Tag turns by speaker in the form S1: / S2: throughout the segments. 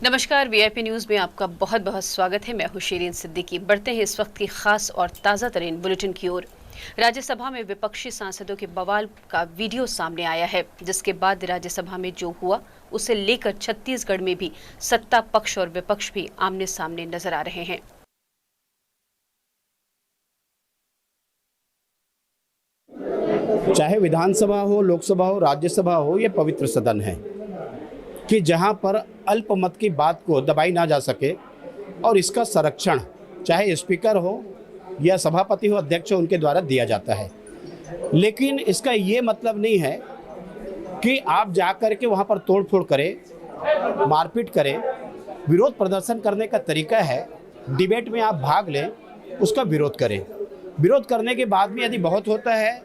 S1: नमस्कार, VIP news में आपका बहुत बहुत स्वागत है। मैं हूं शीरीन सिद्दीकी। बढ़ते हैं इस वक्त की खास और ताज़ा तरीन बुलेटिन की ओर। राज्यसभा में विपक्षी सांसदों के बवाल का वीडियो सामने आया है, जिसके बाद राज्यसभा में जो हुआ उसे लेकर छत्तीसगढ़ में भी सत्ता पक्ष और विपक्ष भी आमने सामने नजर आ रहे हैं।
S2: चाहे विधानसभा हो, लोकसभा हो, राज्यसभा हो, ये पवित्र सदन है कि जहां पर अल्पमत की बात को दबाई ना जा सके और इसका संरक्षण चाहे स्पीकर हो या सभापति हो, अध्यक्ष हो, उनके द्वारा दिया जाता है। लेकिन इसका ये मतलब नहीं है कि आप जा कर के वहाँ पर तोड़फोड़ करें, मारपीट करें। विरोध प्रदर्शन करने का तरीका है, डिबेट में आप भाग लें, उसका विरोध करें। विरोध करने के बाद में यदि बहुत होता है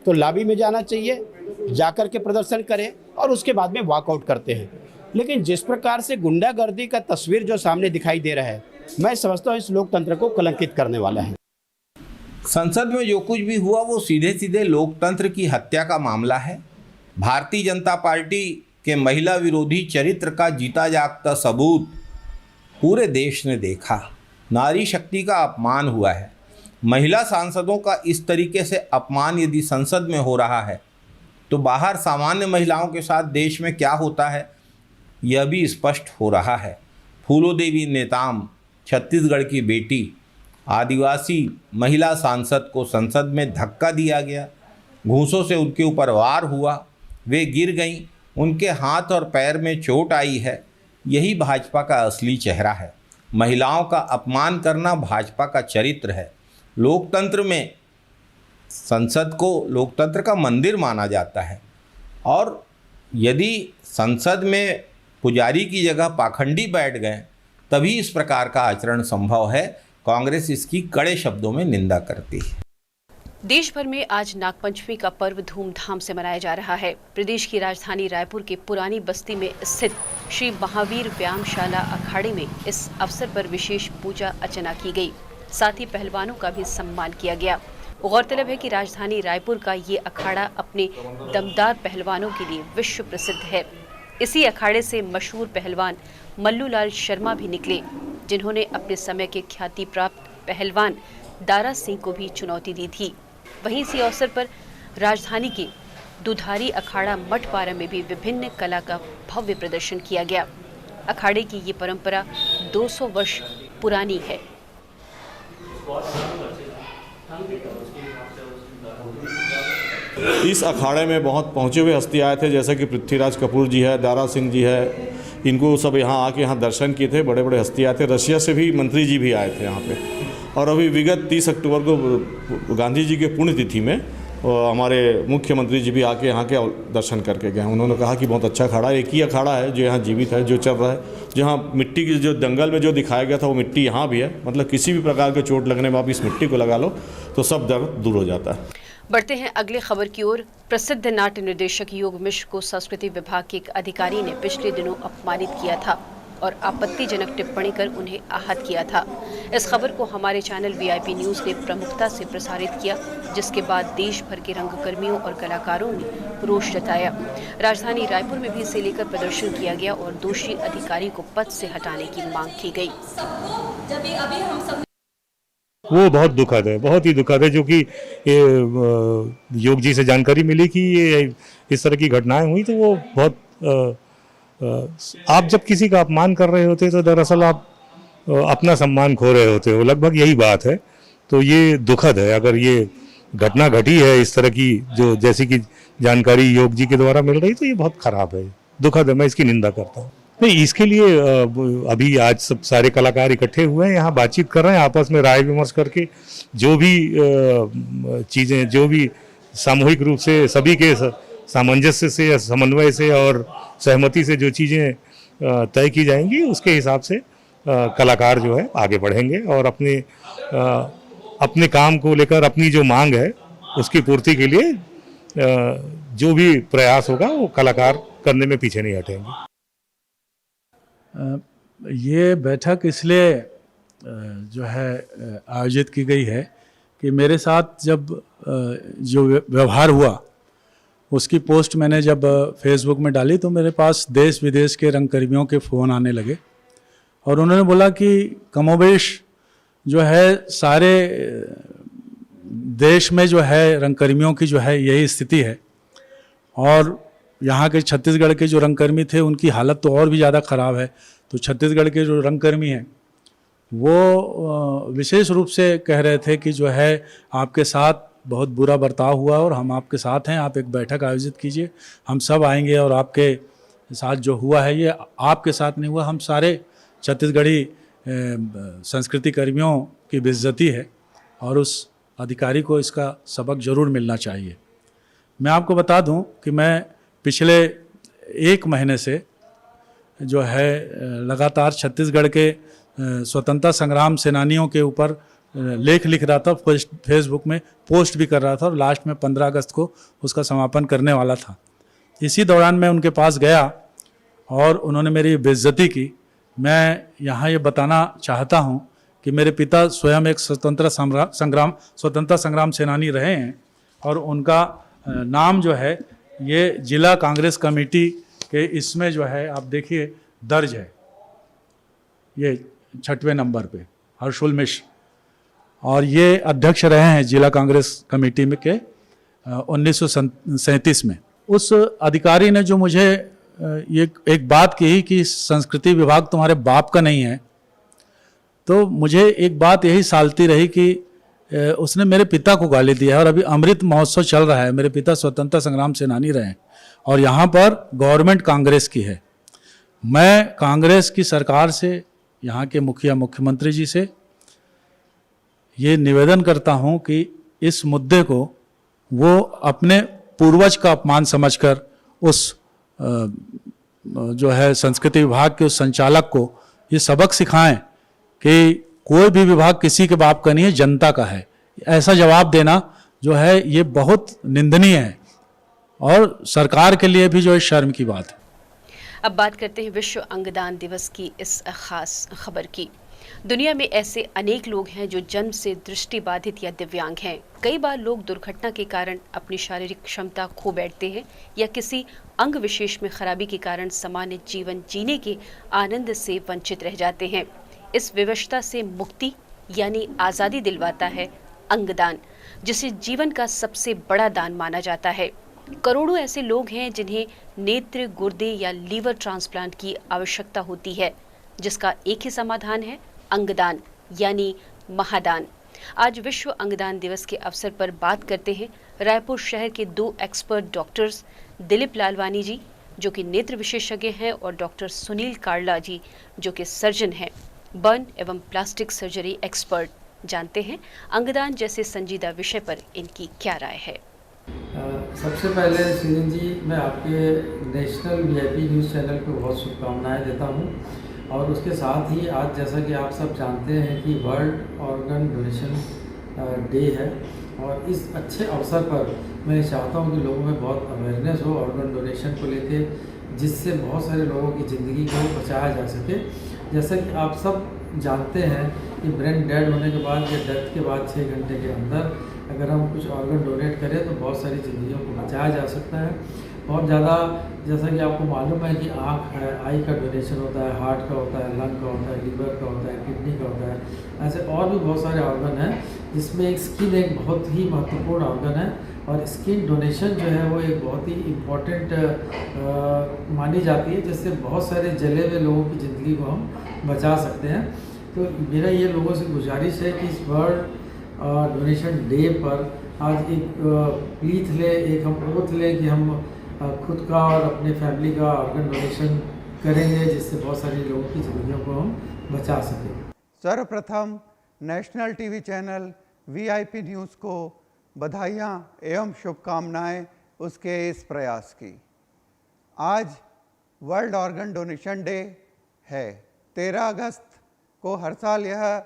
S2: तो लॉबी में जाना चाहिए, जाकर के प्रदर्शन करें और उसके बाद में वॉकआउट करते हैं। लेकिन जिस प्रकार से गुंडागर्दी का तस्वीर जो सामने दिखाई दे रहा है, मैं समझता हूँ इस लोकतंत्र को कलंकित करने वाला है।
S3: संसद में जो कुछ भी हुआ वो सीधे सीधे लोकतंत्र की हत्या का मामला है। भारतीय जनता पार्टी के महिला विरोधी चरित्र का जीता जागता सबूत पूरे देश ने देखा। नारी शक्ति का अपमान हुआ है। महिला सांसदों का इस तरीके से अपमान यदि संसद में हो रहा है तो बाहर सामान्य महिलाओं के साथ देश में क्या होता है यह भी स्पष्ट हो रहा है। फूलो देवी नेताम, छत्तीसगढ़ की बेटी, आदिवासी महिला सांसद को संसद में धक्का दिया गया, घूंसों से उनके ऊपर वार हुआ, वे गिर गईं, उनके हाथ और पैर में चोट आई है। यही भाजपा का असली चेहरा है। महिलाओं का अपमान करना भाजपा का चरित्र है। लोकतंत्र में संसद को लोकतंत्र का मंदिर माना जाता है और यदि संसद में पुजारी की जगह पाखंडी बैठ गए तभी इस प्रकार का आचरण संभव है। कांग्रेस इसकी कड़े शब्दों में निंदा करती है।
S1: देश भर में आज नागपंचमी का पर्व धूमधाम से मनाया जा रहा है। प्रदेश की राजधानी रायपुर के पुरानी बस्ती में स्थित श्री महावीर व्यायामशाला अखाड़े में इस अवसर पर विशेष पूजा अर्चना की गई। साथ ही पहलवानों का भी सम्मान किया गया। गौरतलब है कि राजधानी रायपुर का ये अखाड़ा अपने दमदार पहलवानों के लिए विश्व प्रसिद्ध है। इसी अखाड़े से मशहूर पहलवान मल्लूलाल शर्मा भी निकले, जिन्होंने अपने समय के ख्याति प्राप्त पहलवान दारा सिंह को भी चुनौती दी थी। वहीं इसी अवसर पर राजधानी के दुधारी अखाड़ा मठपारा में भी विभिन्न कला का भव्य प्रदर्शन किया गया। अखाड़े की ये परंपरा 200 वर्ष पुरानी है।
S4: इस अखाड़े में बहुत पहुँचे हुए हस्ती आए थे, जैसे कि पृथ्वीराज कपूर जी है, दारा सिंह जी है। इनको सब यहाँ आके यहाँ दर्शन किए थे। बड़े बड़े हस्ती आए थे। रशिया से भी मंत्री जी भी आए थे यहाँ पे। और अभी विगत 30 अक्टूबर को गांधी जी के पुण्यतिथि में हमारे मुख्यमंत्री जी भी आके यहाँ के दर्शन करके गए। उन्होंने कहा कि बहुत अच्छा अखाड़ा है, एक ही अखाड़ा है जो यहाँ जीवित है, जो चल रहा है। जहाँ मिट्टी की जो दंगल में जो दिखाया गया था वो मिट्टी यहाँ भी है। मतलब किसी भी प्रकार के चोट लगने में आप इस मिट्टी को लगा लो तो सब दर्द दूर हो जाता है।
S1: बढ़ते हैं अगले खबर की ओर। प्रसिद्ध नाट्य निर्देशक योग मिश्र को संस्कृति विभाग के एक अधिकारी ने पिछले दिनों अपमानित किया था और आपत्तिजनक टिप्पणी कर उन्हें आहत किया था। इस खबर को हमारे चैनल वीआईपी न्यूज ने प्रमुखता से प्रसारित किया, जिसके बाद देश भर के रंगकर्मियों और कलाकारों ने रोष जताया। राजधानी रायपुर में भी इसे लेकर प्रदर्शन किया गया और दोषी अधिकारी को पद से हटाने की मांग की गई।
S5: वो बहुत दुखद है, बहुत ही दुखद है। जो कि योग जी से जानकारी मिली कि ये इस तरह की घटनाएं हुई, तो वो बहुत आप जब किसी का अपमान कर रहे होते तो दरअसल आप अपना सम्मान खो रहे होते हो। लगभग यही बात है। तो ये दुखद है। अगर ये घटना घटी है इस तरह की, जो जैसी कि जानकारी योग जी के द्वारा मिल रही, तो ये बहुत खराब है, दुखद है। मैं इसकी निंदा करता हूँ। नहीं, इसके लिए अभी आज सब सारे कलाकार इकट्ठे हुए हैं, यहाँ बातचीत कर रहे हैं, आपस में राय विमर्श करके जो भी चीज़ें, जो भी सामूहिक रूप से सभी के सामंजस्य से या समन्वय से और सहमति से जो चीज़ें तय की जाएंगी, उसके हिसाब से कलाकार जो है आगे बढ़ेंगे और अपने काम को लेकर अपनी जो मांग है उसकी पूर्ति के लिए जो भी प्रयास होगा वो कलाकार करने में पीछे नहीं हटेंगे।
S6: ये बैठक इसलिए जो है आयोजित की गई है कि मेरे साथ जब जो व्यवहार हुआ उसकी पोस्ट मैंने जब फेसबुक में डाली तो मेरे पास देश विदेश के रंगकर्मियों के फ़ोन आने लगे और उन्होंने बोला कि कमोबेश जो है सारे देश में जो है रंगकर्मियों की जो है यही स्थिति है, और यहाँ के छत्तीसगढ़ के जो रंगकर्मी थे उनकी हालत तो और भी ज़्यादा ख़राब है। तो छत्तीसगढ़ के जो रंगकर्मी हैं वो विशेष रूप से कह रहे थे कि जो है आपके साथ बहुत बुरा बर्ताव हुआ और हम आपके साथ हैं, आप एक बैठक आयोजित कीजिए, हम सब आएंगे और आपके साथ जो हुआ है ये आपके साथ नहीं हुआ, हम सारे छत्तीसगढ़ी संस्कृति कर्मियों की बेइज्जती है और उस अधिकारी को इसका सबक ज़रूर मिलना चाहिए। मैं आपको बता दूं कि मैं पिछले 1 महीने से जो है लगातार छत्तीसगढ़ के स्वतंत्रता संग्राम सेनानियों के ऊपर लेख लिख रहा था, फेसबुक में पोस्ट भी कर रहा था और लास्ट में 15 अगस्त को उसका समापन करने वाला था। इसी दौरान मैं उनके पास गया और उन्होंने मेरी बेइज्जती की। मैं यहाँ ये बताना चाहता हूँ कि मेरे पिता स्वयं एक स्वतंत्रता संग्राम सेनानी रहे हैं और उनका नाम जो है ये जिला कांग्रेस कमेटी के इसमें जो है आप देखिए दर्ज है, ये 6वें नंबर पे हर्षुल मिश्र, और ये अध्यक्ष रहे हैं जिला कांग्रेस कमेटी में के 1937 में। उस अधिकारी ने जो मुझे ये एक बात कही कि संस्कृति विभाग तुम्हारे बाप का नहीं है, तो मुझे एक बात यही सालती रही कि उसने मेरे पिता को गाली दिया है। और अभी अमृत महोत्सव चल रहा है, मेरे पिता स्वतंत्रता संग्राम सेनानी रहे हैं और यहाँ पर गवर्नमेंट कांग्रेस की है। मैं कांग्रेस की सरकार से, यहाँ के मुख्यमंत्री जी से ये निवेदन करता हूँ कि इस मुद्दे को वो अपने पूर्वज का अपमान समझकर उस जो है संस्कृति विभाग के उस संचालक को ये सबक सिखाएं कि कोई भी विभाग किसी के बाप का नहीं है, जनता का है। ऐसा जवाब देना जो है ये बहुत निंदनीय है और सरकार के लिए भी जो है शर्म की बात है।
S1: अब बात करते हैं विश्व अंगदान दिवस की इस खास खबर की। दुनिया में ऐसे अनेक लोग हैं जो जन्म से दृष्टि बाधित या दिव्यांग हैं। कई बार लोग दुर्घटना के कारण अपनी शारीरिक क्षमता खो बैठते हैं या किसी अंग विशेष में खराबी के कारण सामान्य जीवन जीने के आनंद से वंचित रह जाते हैं। इस विवशता से मुक्ति यानी आज़ादी दिलवाता है अंगदान, जिसे जीवन का सबसे बड़ा दान माना जाता है। करोड़ों ऐसे लोग हैं जिन्हें नेत्र, गुर्दे या लीवर ट्रांसप्लांट की आवश्यकता होती है, जिसका एक ही समाधान है अंगदान यानी महादान। आज विश्व अंगदान दिवस के अवसर पर बात करते हैं रायपुर शहर के 2 एक्सपर्ट डॉक्टर्स, दिलीप लालवानी जी जो कि नेत्र विशेषज्ञ हैं और डॉक्टर सुनील कार्ला जी जो कि सर्जन हैं, बर्न एवं प्लास्टिक सर्जरी एक्सपर्ट। जानते हैं अंगदान जैसे संजीदा विषय पर इनकी क्या राय है।
S7: सबसे पहले सीजन जी, मैं आपके नेशनल वीआईपी न्यूज़ चैनल को बहुत शुभकामनाएं देता हूं और उसके साथ ही आज जैसा कि आप सब जानते हैं कि वर्ल्ड ऑर्गन डोनेशन डे है और इस अच्छे अवसर पर मैं चाहता हूं कि लोगों में बहुत अवेयरनेस हो ऑर्गन डोनेशन को लेके, जिससे बहुत सारे लोगों की ज़िंदगी को बचाया जा सके। जैसा कि आप सब जानते हैं कि ब्रेन डेड होने के बाद या डेथ के बाद 6 घंटे के अंदर अगर हम कुछ ऑर्गन डोनेट करें तो बहुत सारी ज़िंदगियों को बचाया जा सकता है। बहुत ज़्यादा, जैसा कि आपको मालूम है कि आँख है, आई का डोनेशन होता है, हार्ट का होता है, लंग का होता है, लीवर का होता है, किडनी का होता है, ऐसे और भी बहुत सारे ऑर्गन हैं जिसमें एक स्किन एक बहुत ही महत्वपूर्ण ऑर्गन है और स्किन डोनेशन जो है वो एक बहुत ही इम्पोर्टेंट मानी जाती है, जिससे बहुत सारे जले हुए लोगों की ज़िंदगी को हम बचा सकते हैं। तो मेरा ये लोगों से गुजारिश है कि इस वर्ल्ड डोनेशन डे पर आज एक प्लीथ ले, एक हम ओथ लें कि हम खुद का और अपने फैमिली का ऑर्गन डोनेशन करेंगे, जिससे बहुत सारे लोगों की ज़िंदगियों को हम बचा सकें।
S8: सर्वप्रथम national TV channel VIP news को बधाइयाँ एवं शुभकामनाएं उसके इस प्रयास की। आज वर्ल्ड ऑर्गन डोनेशन डे है। 13 अगस्त को हर साल यह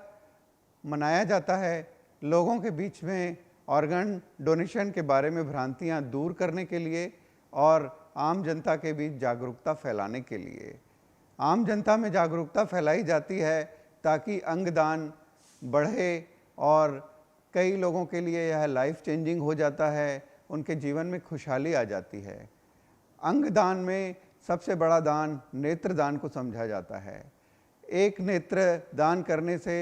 S8: मनाया जाता है लोगों के बीच में ऑर्गन डोनेशन के बारे में भ्रांतियां दूर करने के लिए और आम जनता के बीच जागरूकता फैलाने के लिए। आम जनता में जागरूकता फैलाई जाती है ताकि अंगदान बढ़े और कई लोगों के लिए यह लाइफ चेंजिंग हो जाता है, उनके जीवन में खुशहाली आ जाती है। अंगदान में सबसे बड़ा दान नेत्रदान को समझा जाता है। एक नेत्र दान करने से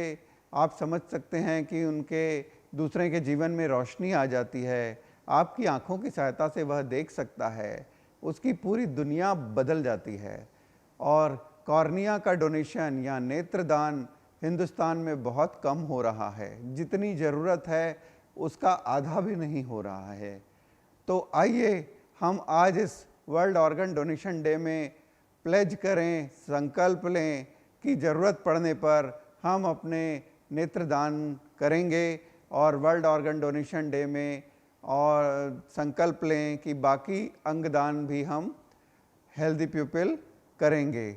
S8: आप समझ सकते हैं कि उनके दूसरे के जीवन में रोशनी आ जाती है। आपकी आँखों की सहायता से वह देख सकता है, उसकी पूरी दुनिया बदल जाती है। और कॉर्निया का डोनेशन या नेत्रदान हिंदुस्तान में बहुत कम हो रहा है, जितनी ज़रूरत है उसका आधा भी नहीं हो रहा है। तो आइए हम आज इस वर्ल्ड ऑर्गन डोनेशन डे में प्लेज करें, संकल्प लें कि ज़रूरत पड़ने पर हम अपने नेत्रदान करेंगे और वर्ल्ड ऑर्गन डोनेशन डे में और संकल्प लें कि बाकी अंगदान भी हम हेल्दी पीपल करेंगे।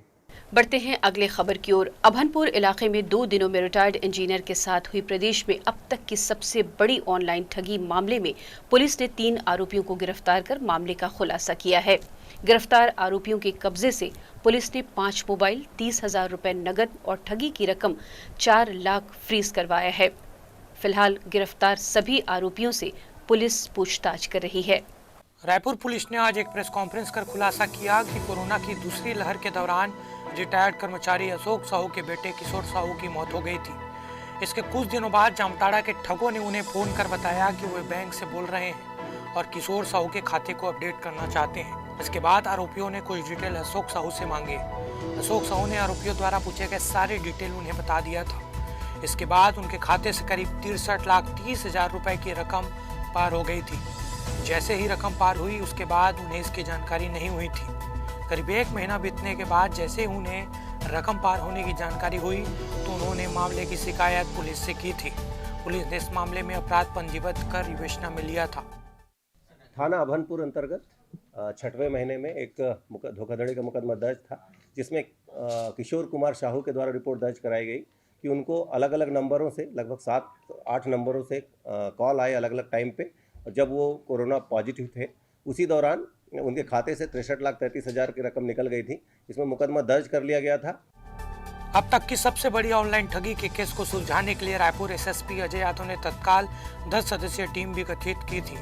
S1: बढ़ते हैं अगले खबर की ओर। अभनपुर इलाके में 2 दिनों में रिटायर्ड इंजीनियर के साथ हुई प्रदेश में अब तक की सबसे बड़ी ऑनलाइन ठगी मामले में पुलिस ने 3 आरोपियों को गिरफ्तार कर मामले का खुलासा किया है। गिरफ्तार आरोपियों के कब्जे से पुलिस ने 5 मोबाइल, 30,000 रुपए नगद और ठगी की रकम 4 लाख फ्रीज करवाया है। फिलहाल गिरफ्तार सभी आरोपियों से पुलिस पूछताछ कर रही है।
S9: रायपुर पुलिस ने आज एक प्रेस कॉन्फ्रेंस कर खुलासा किया कि कोरोना की दूसरी लहर के दौरान रिटायर्ड कर्मचारी अशोक साहू के बेटे किशोर साहू की मौत हो गई थी। इसके कुछ दिनों बाद जामताड़ा के ठगों ने उन्हें फोन कर बताया कि वे बैंक से बोल रहे हैं और किशोर साहू के खाते को अपडेट करना चाहते हैं। इसके बाद आरोपियों ने कुछ डिटेल अशोक साहू से मांगे। अशोक साहू ने आरोपियों द्वारा पूछे गए सारे डिटेल उन्हें बता दिया था। इसके बाद उनके खाते से करीब 63,30,000 रुपए की रकम पार हो गई थी। जैसे ही रकम पार हुई उसके बाद उन्हें इसकी जानकारी नहीं हुई थी। करीब 1 महीना बीतने के बाद जैसे उन्हें रकम पार होने की जानकारी हुई तो उन्होंने मामले की शिकायत पुलिस से की थी। पुलिस ने इस मामले में अपराध पंजीबद्ध कर विवेचना में लिया था।
S10: थाना अभनपुर अंतर्गत 6वें महीने में एक धोखाधड़ी का मुकदमा दर्ज था, जिसमें किशोर कुमार साहू के द्वारा रिपोर्ट दर्ज कराई गई कि उनको अलग अलग नंबरों से लगभग 7-8 नंबरों से कॉल आए अलग अलग टाइम पे। और जब वो कोरोना पॉजिटिव थे उसी दौरान उनके खाते से 63,33,000 की रकम निकल गई थी। इसमें मुकदमा दर्ज कर लिया गया था।
S9: अब तक की सबसे बड़ी ऑनलाइन ठगी के केस को सुलझाने के लिए रायपुर एसएसपी अजय यादव ने तत्काल 10 सदस्यीय टीम भी गठित की थी।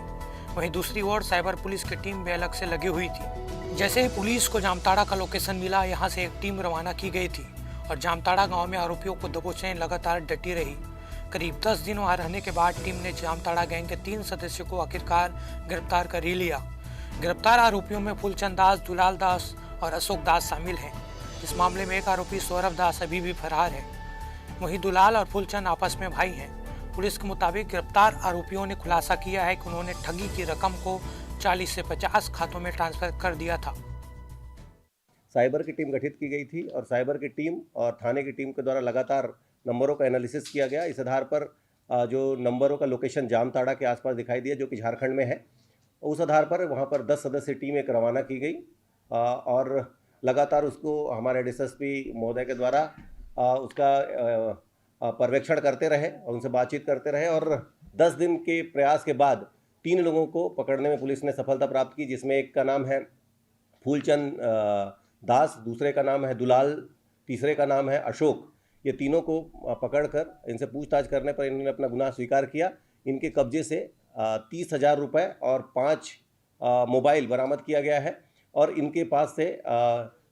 S9: वहीं दूसरी ओर साइबर पुलिस की टीम भी अलग से लगी हुई थी। जैसे ही पुलिस को जामताड़ा का लोकेशन मिला, यहाँ से एक टीम रवाना की गई थी और जामताड़ा गाँव में आरोपियों को दबोचने लगातार डटी रही। करीब 10 दिन वहाँ रहने के बाद टीम ने जामताड़ा गैंग के 3 सदस्यों को आखिरकार गिरफ्तार कर ही लिया। गिरफ्तार आरोपियों में फूलचंद दास, दुलाल दास और अशोक दास शामिल हैं। इस मामले में एक आरोपी सौरभ दास अभी भी फरार है। वहीं दुलाल और फूलचंद आपस में भाई हैं। पुलिस के मुताबिक गिरफ्तार आरोपियों ने खुलासा किया है कि उन्होंने ठगी की रकम को 40 से 50 खातों में ट्रांसफर कर दिया था।
S10: साइबर की टीम गठित की गई थी और साइबर की टीम और थाने की टीम के द्वारा लगातार नंबरों का एनालिसिस किया गया। इस आधार पर जो नंबरों का लोकेशन जामताड़ा के आसपास दिखाई दिया, जो कि झारखंड में है, उस आधार पर वहां पर 10 सदस्यीय टीम एक रवाना की गई और लगातार उसको हमारे एसएसपी महोदय के द्वारा उसका पर्यवेक्षण करते रहे और उनसे बातचीत करते रहे। और 10 दिन के प्रयास के बाद 3 लोगों को पकड़ने में पुलिस ने सफलता प्राप्त की, जिसमें एक का नाम है फूलचंद दास, दूसरे का नाम है दुलाल, तीसरे का नाम है अशोक। ये तीनों को पकड़कर इनसे पूछताछ करने पर इन्होंने अपना गुनाह स्वीकार किया। इनके कब्जे से 30,000 रुपये और 5 मोबाइल बरामद किया गया है और इनके पास से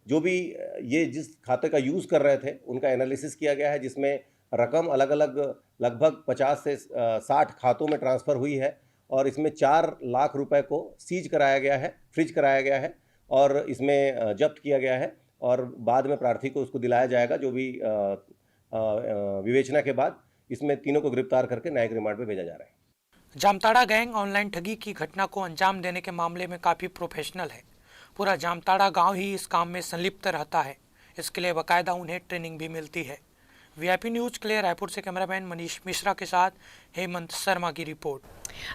S10: जो भी ये जिस खाते का यूज़ कर रहे थे उनका एनालिसिस किया गया है, जिसमें रकम अलग अलग लगभग 50 से 60 खातों में ट्रांसफ़र हुई है और इसमें 4 लाख रुपए को सीज कराया गया है, फ्रीज कराया गया है और इसमें जब्त किया गया है और बाद में प्रार्थी को उसको दिलाया जाएगा। जो भी विवेचना के बाद इसमें तीनों को गिरफ्तार करके न्यायिक रिमांड पे भेजा जा रहा है।
S9: जामताड़ा गैंग ऑनलाइन ठगी की घटना को अंजाम देने के मामले में काफ़ी प्रोफेशनल है। पूरा जामताड़ा गांव ही इस काम में संलिप्त रहता है। इसके लिए बाकायदा उन्हें ट्रेनिंग भी मिलती है। वीआईपी न्यूज़ के लिए रायपुर से कैमरामैन मनीष मिश्रा के साथ हेमंत शर्मा की रिपोर्ट।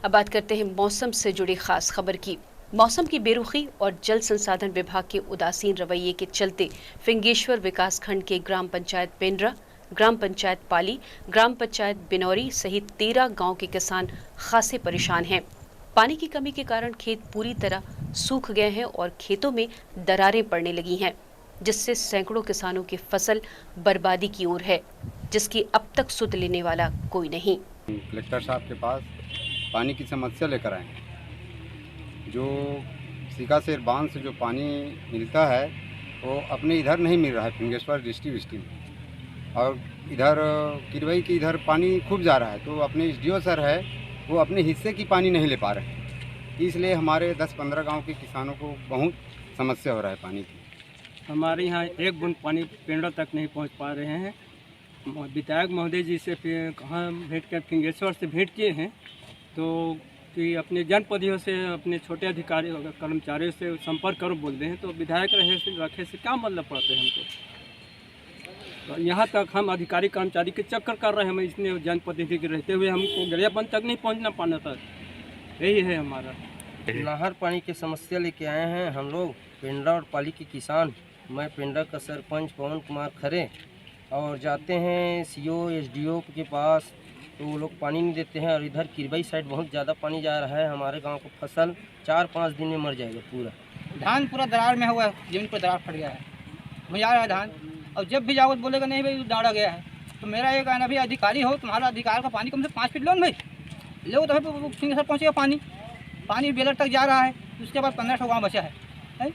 S1: अब बात करते हैं मौसम से जुड़ी खास खबर की। मौसम की बेरुखी और जल संसाधन विभाग के उदासीन रवैये के चलते फिंगेश्वर विकासखंड के ग्राम पंचायत पेंड्रा, ग्राम पंचायत पाली, ग्राम पंचायत बिनौरी सहित 13 गांव के किसान खासे परेशान हैं। पानी की कमी के कारण खेत पूरी तरह सूख गए हैं और खेतों में दरारें पड़ने लगी हैं, जिससे सैकड़ों किसानों की फसल बर्बादी की ओर है, जिसकी अब तक सुध लेने वाला कोई नहीं।
S11: कलेक्टर साहब के पास पानी की समस्या लेकर आए हैं। जो सिकासेर बांध से जो पानी मिलता है वो अपने इधर नहीं मिल रहा है, फिंगेश्वर डिस्ट्रिक्ट में। और इधर किरवई की इधर पानी खूब जा रहा है, तो अपने एसडीओ सर है वो अपने हिस्से की पानी नहीं ले पा रहे हैं, इसलिए हमारे 10-15 गांव के किसानों को बहुत समस्या हो रहा है पानी की।
S12: हमारे यहाँ एक बूंद पानी पेंडों तक नहीं पहुँच पा रहे हैं। विधायक महोदय जी से फिर कहाँ भेंट कर फिंगेश्वर से भेंट किए हैं, तो कि अपने जनप्रतिनिधियों से अपने छोटे अधिकारी कर्मचारियों से संपर्क करो बोलते हैं, तो विधायक रखे से क्या मतलब पड़ते हैं हमको। तो यहाँ तक हम अधिकारी कर्मचारी के चक्कर कर रहे हैं, हम इसने जनप्रतिनिधि के रहते हुए हमको गरियाबंद तक नहीं पहुँचना पाना था। यही है हमारा।
S13: नहर पानी की समस्या लेके आए हैं हम लोग, पिंडा और पाली के किसान। मैं पिंडा का सरपंच पवन कुमार खरे, और जाते हैं सीओ एसडीओ के पास, तो वो लोग पानी नहीं देते हैं। और इधर किरबई साइड बहुत ज़्यादा पानी जा रहा है, हमारे गांव को फसल 4-5 दिन में मर जाएगा पूरा।
S14: धान पूरा दरार में हुआ है, जमीन पर दरार फट गया है, मजा आ रहा है धान। और जब भी जाओ बोलेगा नहीं भाई दाड़ा गया है। तो मेरा ये कहना, भाई अधिकारी हो, तुम्हारा अधिकार का पानी कम से 5 फीट लो ना भाई, लो तो भाई सिंगसर पहुँचेगा पानी बेलर तक जा रहा है। उसके बाद 1500 गाँव बचा है।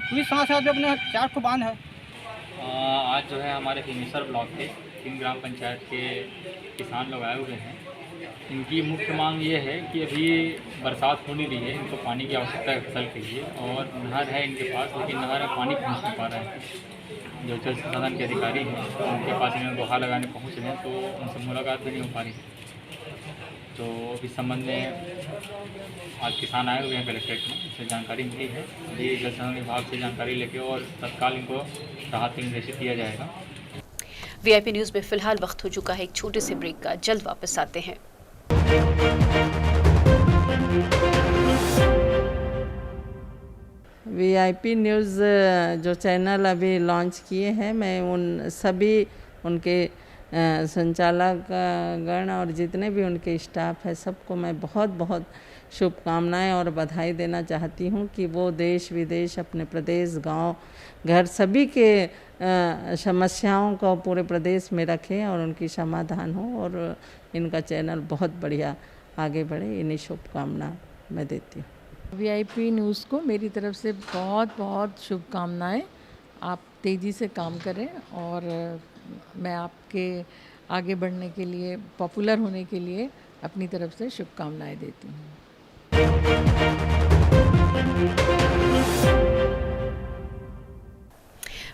S14: पूरी समस्या जो अपने 4 को बांध है।
S15: आज जो है हमारे फिंगेश्वर ब्लॉक के 3 ग्राम पंचायत के किसान लोग आए हुए हैं। इनकी मुख्य मांग ये है कि अभी बरसात हो नहीं रही है, इनको पानी की आवश्यकता है फसल के लिए, और नहर है इनके पास, लेकिन नहर में पानी पहुँच नहीं पा रहा है। जो जल संसाधन के अधिकारी हैं उनके पास इन्हें गुहार लगाने पहुँच रहे हैं, तो उनसे मुलाकात भी नहीं हो पा रही। तो इस संबंध में आज किसान आए हुए हैं कलेक्ट्रेट में, इससे जानकारी मिली है। ये जल संसाधन विभाग से जानकारी लेके और तत्काल इनको राहत निर्देशित किया जाएगा।
S1: वीआईपी न्यूज़ में फिलहाल वक्त हो चुका है एक छोटे से ब्रेक का, जल्द वापस आते हैं।
S16: वीआईपी न्यूज़ जो चैनल अभी लॉन्च किए हैं, मैं उन सभी उनके संचालक गण और जितने भी उनके स्टाफ है सबको मैं बहुत बहुत शुभकामनाएं और बधाई देना चाहती हूं कि वो देश विदेश, अपने प्रदेश, गांव, घर सभी के समस्याओं को पूरे प्रदेश में रखें और उनकी समाधान हो, और इनका चैनल बहुत बढ़िया आगे बढ़े। इन्हीं शुभकामना मैं देती हूँ।
S17: वीआईपी न्यूज़ को मेरी तरफ से बहुत बहुत शुभकामनाएं। आप तेज़ी से काम करें और मैं आपके आगे बढ़ने के लिए, पॉपुलर होने के लिए अपनी तरफ से शुभकामनाएं देती हूँ।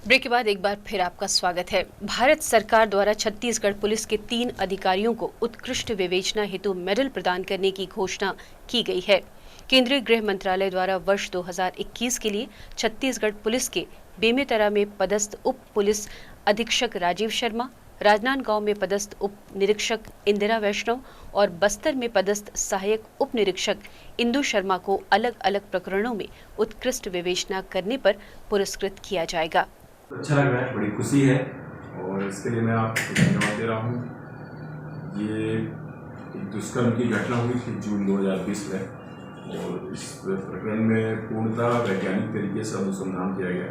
S1: ब्रेक के बाद एक बार फिर आपका स्वागत है। भारत सरकार द्वारा छत्तीसगढ़ पुलिस के 3 अधिकारियों को उत्कृष्ट विवेचना हेतु मेडल प्रदान करने की घोषणा की गई है। केंद्रीय गृह मंत्रालय द्वारा वर्ष 2021 के लिए छत्तीसगढ़ पुलिस के बेमेतरा में पदस्थ उप पुलिस अधीक्षक राजीव शर्मा, राजनांदगांव में पदस्थ उप निरीक्षक इंदिरा वैष्णव और बस्तर में पदस्थ सहायक उप निरीक्षक इंदु शर्मा को अलग अलग प्रकरणों में उत्कृष्ट विवेचना करने पर पुरस्कृत किया जाएगा।
S18: अच्छा लग रहा है, बड़ी खुशी है और इसके लिए मैं आपको धन्यवाद दे रहा हूँ। ये एक दुष्कर्म की घटना हुई थी जून 2020 में, और इस प्रकरण में पूर्णतः वैज्ञानिक तरीके से अनुसंधान किया गया।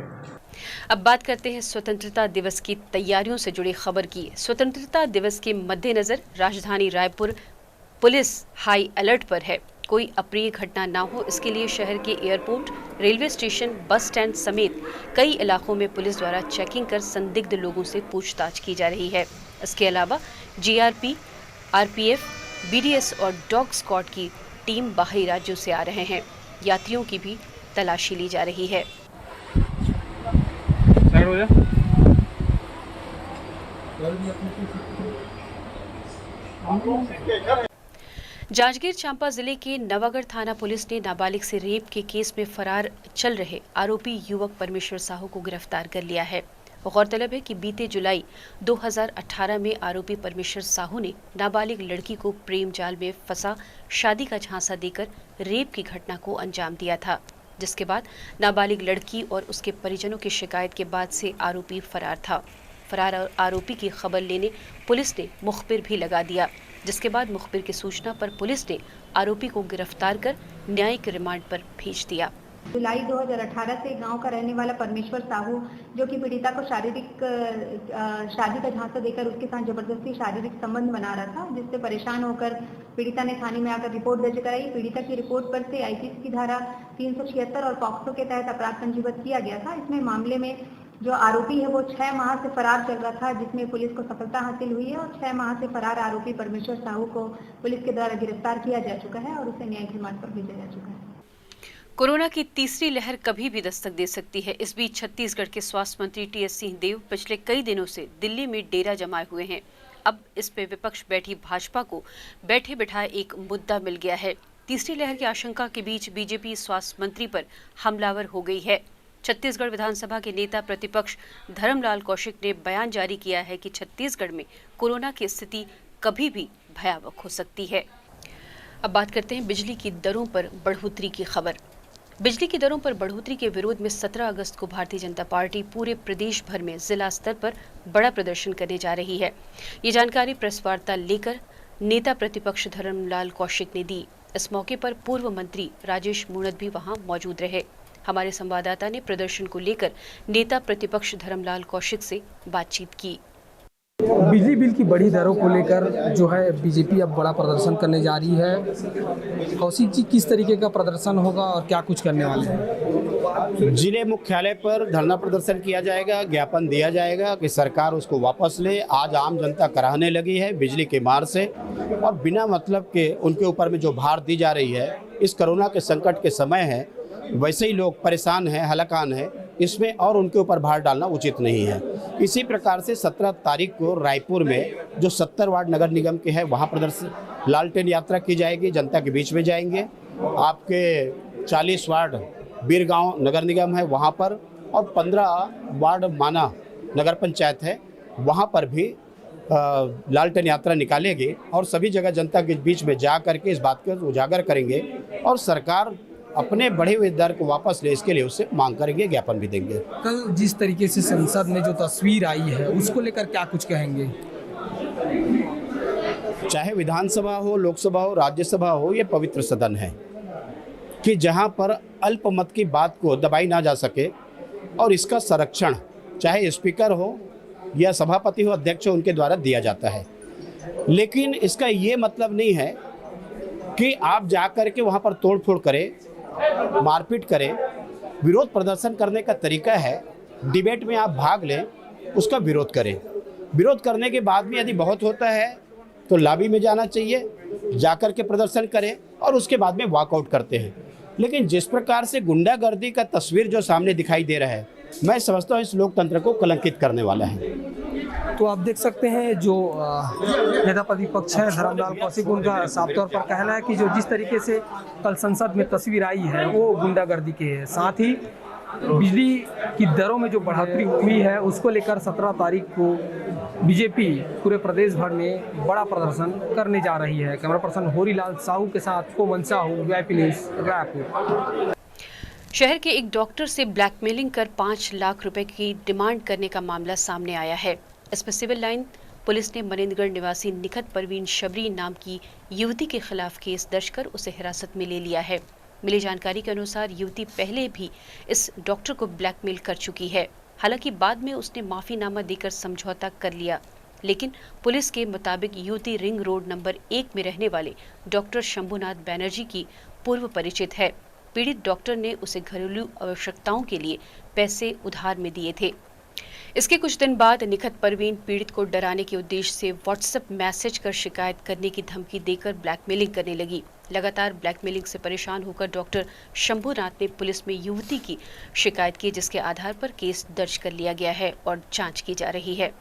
S1: अब बात करते हैं स्वतंत्रता दिवस की तैयारियों से जुड़ी खबर की। स्वतंत्रता दिवस के मद्देनजर राजधानी रायपुर पुलिस हाई अलर्ट पर है। कोई अप्रिय घटना ना हो, इसके लिए शहर के airport, railway station, bus stand समेत कई इलाकों में पुलिस द्वारा चेकिंग कर संदिग्ध लोगों से पूछताछ की जा रही है। इसके अलावा जीआरपी, आरपीएफ, बीडीएस और डॉग स्क्वाड की टीम बाहरी राज्यों से आ रहे हैं। यात्रियों की भी तलाशी ली जा रही है। जांजगीर चांपा जिले के नवागढ़ थाना पुलिस ने नाबालिग से रेप के केस में फरार चल रहे आरोपी युवक परमेश्वर साहू को गिरफ्तार कर लिया है। गौरतलब है कि बीते जुलाई 2018 में आरोपी परमेश्वर साहू ने नाबालिग लड़की को प्रेम जाल में फंसा शादी का झांसा देकर रेप की घटना को अंजाम दिया था, जिसके बाद नाबालिग लड़की और उसके परिजनों की शिकायत के बाद से आरोपी फरार था। फरार आरोपी की खबर लेने पुलिस ने मुखबिर भी लगा दिया, जिसके बाद मुखबिर की सूचना पर पुलिस ने आरोपी को गिरफ्तार कर न्यायिक रिमांड पर भेज दिया।
S19: जुलाई 2018 से गांव का रहने वाला परमेश्वर साहू, जो कि पीड़िता को शारीरिक शादी का झांसा देकर उसके साथ जबरदस्ती शारीरिक संबंध बना रहा था, जिससे परेशान होकर पीड़िता ने थाने में आकर रिपोर्ट दर्ज कराई। पीड़िता की रिपोर्ट पर से आईपीसी की धारा 376 और पॉक्सो के तहत अपराध पंजीबद्ध किया गया था। इसमें मामले में जो आरोपी है वो 6 माह से फरार चल रहा था, जिसमें पुलिस को सफलता हासिल हुई है और 6 माह से फरार आरोपी परमेश्वर साहू को पुलिस के द्वारा गिरफ्तार किया जा चुका है और उसे न्यायिक रिमांड पर भेजा जा चुका है।
S1: कोरोना की तीसरी लहर कभी भी दस्तक दे सकती है। इस बीच छत्तीसगढ़ के स्वास्थ्य मंत्री टी.एस. सिंहदेव पिछले कई दिनों से दिल्ली में डेरा जमाए हुए हैं। अब इस पे विपक्ष बैठी भाजपा को बैठे बिठाए एक मुद्दा मिल गया है। तीसरी लहर की आशंका के बीच बीजेपी स्वास्थ्य मंत्री पर हमलावर हो गई है। छत्तीसगढ़ विधानसभा के नेता प्रतिपक्ष धर्मलाल कौशिक ने बयान जारी किया है कि छत्तीसगढ़ में कोरोना की स्थिति कभी भी भयावह हो सकती है। अब बात करते हैं बिजली की दरों पर बढ़ोतरी की खबर। बिजली की दरों पर बढ़ोतरी के विरोध में 17 अगस्त को भारतीय जनता पार्टी पूरे प्रदेश भर में जिला स्तर पर बड़ा प्रदर्शन करने जा रही है। ये जानकारी प्रेस वार्ता लेकर नेता प्रतिपक्ष धर्मलाल कौशिक ने दी। इस मौके पर पूर्व मंत्री राजेश मूणत भी वहां मौजूद रहे। हमारे संवाददाता ने प्रदर्शन को लेकर नेता प्रतिपक्ष धर्मलाल कौशिक से बातचीत की।
S20: बिजली बिल की बढ़ी दरों को लेकर जो है बीजेपी अब बड़ा प्रदर्शन करने जा रही है। कौशिक जी, किस तरीके का प्रदर्शन होगा और क्या कुछ करने वाले हैं?
S2: जिले मुख्यालय पर धरना प्रदर्शन किया जाएगा, ज्ञापन दिया जाएगा कि सरकार उसको वापस ले। आज आम जनता कराहने लगी है बिजली के मार से, और बिना मतलब के उनके ऊपर में जो भार दी जा रही है। इस कोरोना के संकट के समय है, वैसे ही लोग परेशान हैं, हलाकान हैं, इसमें और उनके ऊपर भार डालना उचित नहीं है। इसी प्रकार से 17 तारीख को रायपुर में जो 70 वार्ड नगर निगम के हैं वहाँ प्रदर्शन लालटेन यात्रा की जाएगी, जनता के बीच में जाएंगे। आपके 40 वार्ड बीरगांव नगर निगम है वहाँ पर, और 15 वार्ड माना नगर पंचायत है वहाँ पर भी लालटेन यात्रा निकालेंगे और सभी जगह जनता के बीच में जा करके इस बात को उजागर करेंगे और सरकार अपने बढ़े हुए दर को वापस ले, इसके लिए उससे मांग करेंगे, ज्ञापन भी देंगे।
S20: कल जिस तरीके से संसद में जो तस्वीर आई है उसको लेकर क्या कुछ कहेंगे?
S2: चाहे विधानसभा हो, लोकसभा हो, राज्यसभा हो, ये पवित्र सदन है कि जहां पर अल्पमत की बात को दबाई ना जा सके और इसका संरक्षण चाहे स्पीकर हो या सभापति हो, अध्यक्ष हो, उनके द्वारा दिया जाता है। लेकिन इसका ये मतलब नहीं है कि आप जा कर के वहाँ पर तोड़ फोड़ करें, मारपीट करें। विरोध प्रदर्शन करने का तरीका है डिबेट में आप भाग लें, उसका विरोध करें। विरोध करने के बाद में यदि बहुत होता है तो लॉबी में जाना चाहिए, जाकर के प्रदर्शन करें और उसके बाद में वॉकआउट करते हैं। लेकिन जिस प्रकार से गुंडागर्दी का तस्वीर जो सामने दिखाई दे रहा है, मैं समझता हूँ इस लोकतंत्र को कलंकित करने वाला है।
S20: तो आप देख सकते हैं जो नेता प्रतिपक्ष है धर्मलाल कौशिक, उनका साफ तौर पर कहना है कि जो जिस तरीके से कल संसद में तस्वीर आई है वो गुंडागर्दी की है। साथ ही बिजली की दरों में जो बढ़ोतरी हुई है उसको लेकर 17 तारीख को बीजेपी पूरे प्रदेश भर में बड़ा प्रदर्शन करने जा रही है। कैमरा पर्सन होरीलाल साहू के साथ कोमल साहू, VIP न्यूज़, रायपुर।
S1: शहर के एक डॉक्टर से ब्लैकमेलिंग कर 5 लाख रुपए की डिमांड करने का मामला सामने आया है। इसमें सिविल लाइन पुलिस ने मनेंद्रगढ़ निवासी निखत परवीन शबरी नाम की युवती के खिलाफ केस दर्ज कर उसे हिरासत में ले लिया है। मिली जानकारी के अनुसार युवती पहले भी इस डॉक्टर को ब्लैकमेल कर चुकी है। हालांकि बाद में उसने माफीनामा देकर समझौता कर लिया, लेकिन पुलिस के मुताबिक युवती रिंग रोड नंबर 1 में रहने वाले डॉक्टर शंभुनाथ बैनर्जी की पूर्व परिचित है। पीड़ित डॉक्टर ने उसे घरेलू आवश्यकताओं के लिए पैसे उधार में दिए थे। इसके कुछ दिन बाद निखत परवीन पीड़ित को डराने के उद्देश्य से व्हाट्सएप मैसेज कर शिकायत करने की धमकी देकर ब्लैकमेलिंग करने लगी। लगातार ब्लैकमेलिंग से परेशान होकर डॉक्टर शंभुनाथ ने पुलिस में युवती की शिकायत की, जिसके आधार पर केस दर्ज कर लिया गया है और जांच की जा रही है।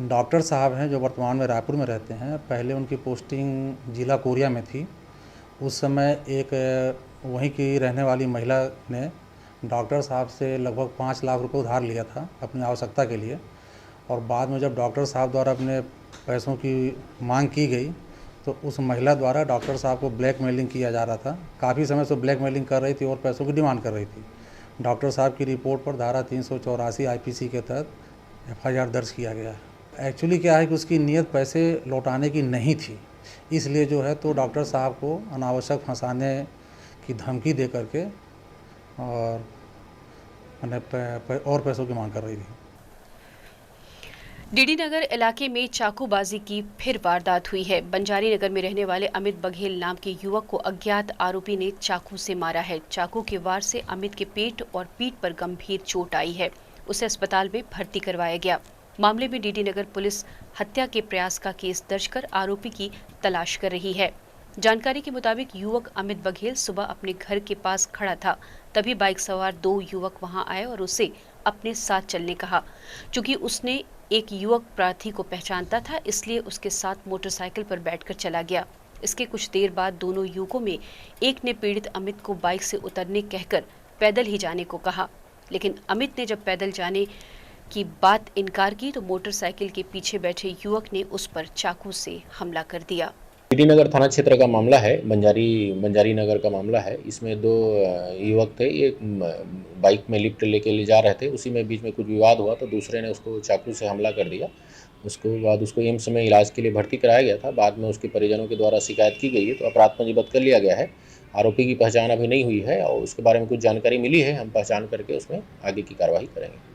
S21: डॉक्टर साहब हैं जो वर्तमान में रायपुर में रहते हैं। पहले उनकी पोस्टिंग जिला कोरिया में थी। उस समय एक वहीं की रहने वाली महिला ने डॉक्टर साहब से लगभग 5 लाख रुपए उधार लिया था अपनी आवश्यकता के लिए, और बाद में जब डॉक्टर साहब द्वारा अपने पैसों की मांग की गई तो उस महिला द्वारा डॉक्टर साहब को ब्लैकमेलिंग किया जा रहा था। काफ़ी समय से ब्लैकमेलिंग कर रही थी और पैसों की डिमांड कर रही थी। डॉक्टर साहब की रिपोर्ट पर धारा 384 IPC के तहत FIR दर्ज किया गया है। एक्चुअली क्या है कि उसकी नीयत पैसे लौटाने की नहीं थी, इसलिए जो है तो डॉक्टर साहब को अनावश्यक फंसाने की धमकी दे करके और और पैसों की मांग कर रही थी।
S1: डीडी नगर इलाके में चाकूबाजी की फिर वारदात हुई है। बंजारी नगर में रहने वाले अमित बघेल नाम के युवक को अज्ञात आरोपी ने चाकू से मारा है। चाकू के वार से अमित के पेट और पीठ पर गंभीर चोट आई है। उसे अस्पताल में भर्ती करवाया गया। मामले में डीडी नगर पुलिस हत्या के प्रयास का केस दर्ज कर आरोपी की तलाश कर रही है। जानकारी के मुताबिक युवक अमित बघेल सुबह अपने घर के पास खड़ा था, तभी बाइक सवार 2 युवक वहां आए और उसे अपने साथ चलने कहा। चूंकि उसने एक युवक प्रार्थी को पहचानता था, इसलिए उसके साथ मोटरसाइकिल पर बैठकर चला गया। इसके कुछ देर बाद दोनों युवकों में एक ने पीड़ित अमित को बाइक से उतरने कहकर पैदल ही जाने को कहा, लेकिन अमित ने जब पैदल जाने की बात इनकार की तो मोटरसाइकिल के पीछे बैठे युवक ने उस पर चाकू से हमला कर दिया।
S3: डीडी नगर थाना क्षेत्र का मामला है, बंजारी नगर का मामला है। इसमें 2 युवक थे, एक बाइक में लिफ्ट लेके ले जा रहे थे, उसी में बीच में कुछ विवाद हुआ तो दूसरे ने उसको चाकू से हमला कर दिया। उसके बाद उसको एम्स में इलाज के लिए भर्ती कराया गया था। बाद में उसके परिजनों के द्वारा शिकायत की गई है तो अपराध पंजीबद्ध कर लिया गया है। आरोपी की पहचान अभी नहीं हुई है और उसके बारे में कुछ जानकारी मिली है, हम पहचान करके उसमें आगे की कार्रवाई करेंगे।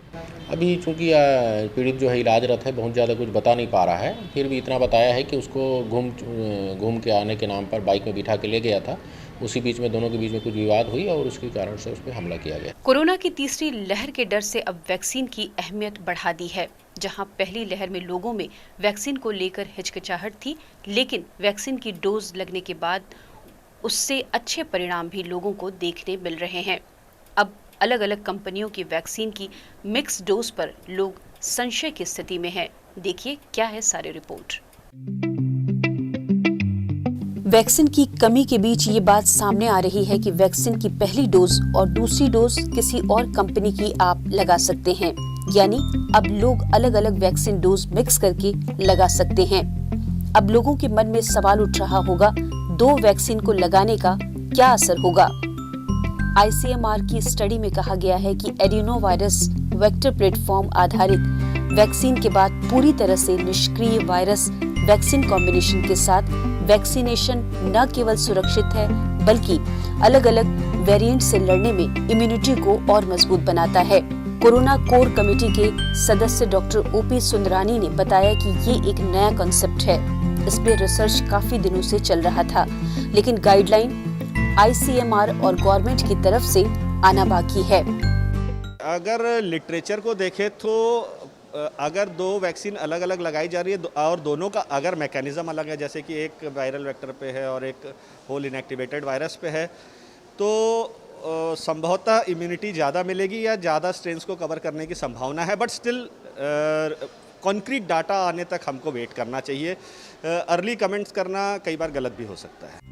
S3: अभी चूँकि पीड़ित जो है इलाजरत है, बहुत ज़्यादा कुछ बता नहीं पा रहा है, फिर भी इतना बताया है कि उसको घूम के आने के नाम पर बाइक में बिठा के ले गया था। उसी बीच में दोनों के बीच में कुछ विवाद हुई और उसके कारण से उस पर हमला किया गया।
S1: कोरोना की तीसरी लहर के डर से अब वैक्सीन की अहमियत बढ़ा दी है। जहां पहली लहर में लोगों में वैक्सीन को लेकर हिचकिचाहट थी, लेकिन वैक्सीन की डोज लगने के बाद उससे अच्छे परिणाम भी लोगों को देखने मिल रहे हैं। अब अलग अलग कंपनियों की वैक्सीन की मिक्स डोज पर लोग संशय की स्थिति में हैं। देखिए क्या है सारी रिपोर्ट। वैक्सीन की कमी के बीच ये बात सामने आ रही है कि वैक्सीन की पहली डोज और दूसरी डोज किसी और कंपनी की आप लगा सकते हैं, यानी अब लोग अलग अलग वैक्सीन डोज मिक्स करके लगा सकते हैं। अब लोगों के मन में सवाल उठ रहा होगा, 2 वैक्सीन को लगाने का क्या असर होगा। ICMR की स्टडी में कहा गया है कि एडिनो वायरस वेक्टर प्लेटफॉर्म आधारित वैक्सीन के बाद पूरी तरह से निष्क्रिय वायरस वैक्सीन कॉम्बिनेशन के साथ वैक्सीनेशन न केवल सुरक्षित है बल्कि अलग अलग वेरिएंट से लड़ने में इम्यूनिटी को और मजबूत बनाता है। कोरोना कोर कमेटी के सदस्य डॉक्टर OP सुंदरानी ने बताया कि ये एक नया कॉन्सेप्ट है। इस पे रिसर्च काफी दिनों से चल रहा था, लेकिन गाइडलाइन ICMR और गवर्नमेंट की तरफ से आना बाकी है।
S22: अगर लिटरेचर को देखें तो अगर 2 वैक्सीन अलग अलग लगाई जा रही है और दोनों का अगर मैकेनिज्म अलग है, जैसे कि एक वायरल वेक्टर पे है और एक होल इनएक्टिवेटेड वायरस पे है, तो संभवतः इम्यूनिटी ज़्यादा मिलेगी या ज़्यादा स्ट्रेन्स को कवर करने की संभावना है। बट स्टिल कॉन्क्रीट डाटा आने तक हमको वेट करना चाहिए। अर्ली कमेंट्स करना कई बार गलत भी हो सकता है।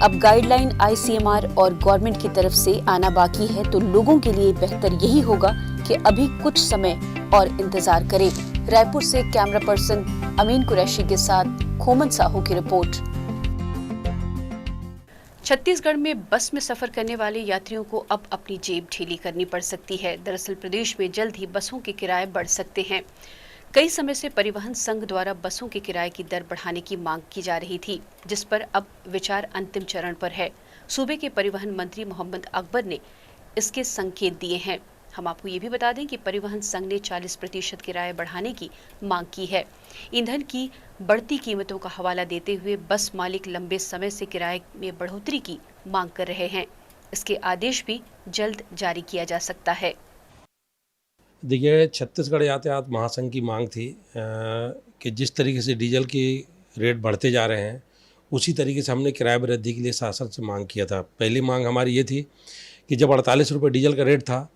S1: अब गाइडलाइन ICMR और गवर्नमेंट की तरफ से आना बाकी है, तो लोगों के लिए बेहतर यही होगा कि अभी कुछ समय और इंतजार करें। रायपुर से कैमरा पर्सन अमीन कुरैशी के साथ खोमन साहू की रिपोर्ट। छत्तीसगढ़ में बस में सफर करने वाले यात्रियों को अब अपनी जेब ढीली करनी पड़ सकती है। दरअसल प्रदेश में जल्द ही बसों के किराए बढ़ सकते हैं। कई समय से परिवहन संघ द्वारा बसों के किराए की दर बढ़ाने की मांग की जा रही थी, जिस पर अब विचार अंतिम चरण पर है। सूबे के परिवहन मंत्री मोहम्मद अकबर ने इसके संकेत दिए हैं। हम आपको ये भी बता दें कि परिवहन संघ ने 40% किराए बढ़ाने की मांग की है। ईंधन की बढ़ती कीमतों का हवाला देते हुए बस मालिक लंबे समय से किराए में बढ़ोतरी की मांग कर रहे हैं। इसके आदेश भी जल्द जारी किया जा सकता है।
S23: देखिए, छत्तीसगढ़ यातायात महासंघ की मांग थी कि जिस तरीके से डीजल की रेट बढ़ते जा रहे हैं, उसी तरीके से हमने किराए वृद्धि के लिए शासन से मांग किया था। पहली मांग हमारी ये थी कि जब 48 रुपये डीजल का रेट था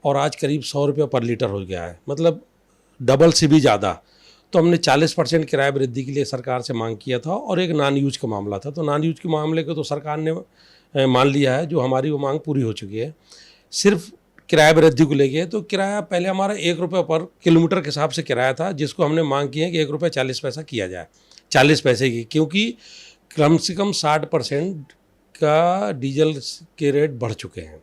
S23: और आज करीब 100 रुपये पर लीटर हो गया है, मतलब डबल से भी ज़्यादा, तो हमने 40% किराए वृद्धि के लिए सरकार से मांग किया था। और एक नॉन यूज का मामला था, तो नॉन यूज के मामले को तो सरकार ने मान लिया है, जो हमारी वो मांग पूरी हो चुकी है। सिर्फ किराया वृद्धि को लेके, तो किराया पहले हमारा 1 रुपये पर किलोमीटर के हिसाब से किराया था, जिसको हमने मांग की है कि 1 रुपये 40 पैसा किया जाए, 40 पैसे की, क्योंकि कम से कम 60% का डीजल के रेट बढ़ चुके हैं।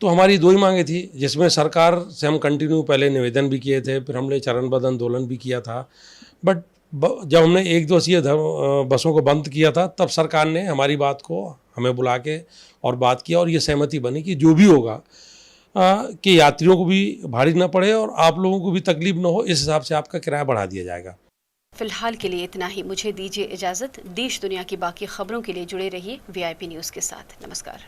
S23: तो हमारी 2 ही मांगे थी, जिसमें सरकार से हम कंटिन्यू पहले निवेदन भी किए थे, फिर हमने चरणबद्ध आंदोलन भी किया था। बट जब हमने 1 दिवसीय बसों को बंद किया था, तब सरकार ने हमारी बात को हमें बुला के और बात किया और ये सहमति बनी कि जो भी होगा कि यात्रियों को भी भारी ना पड़े और आप लोगों को भी तकलीफ ना हो, इस हिसाब से आपका किराया बढ़ा दिया जाएगा।
S1: फिलहाल के लिए इतना ही। मुझे दीजिए इजाजत। देश दुनिया की बाकी खबरों के लिए जुड़े रहिए VIP न्यूज़ के साथ। नमस्कार।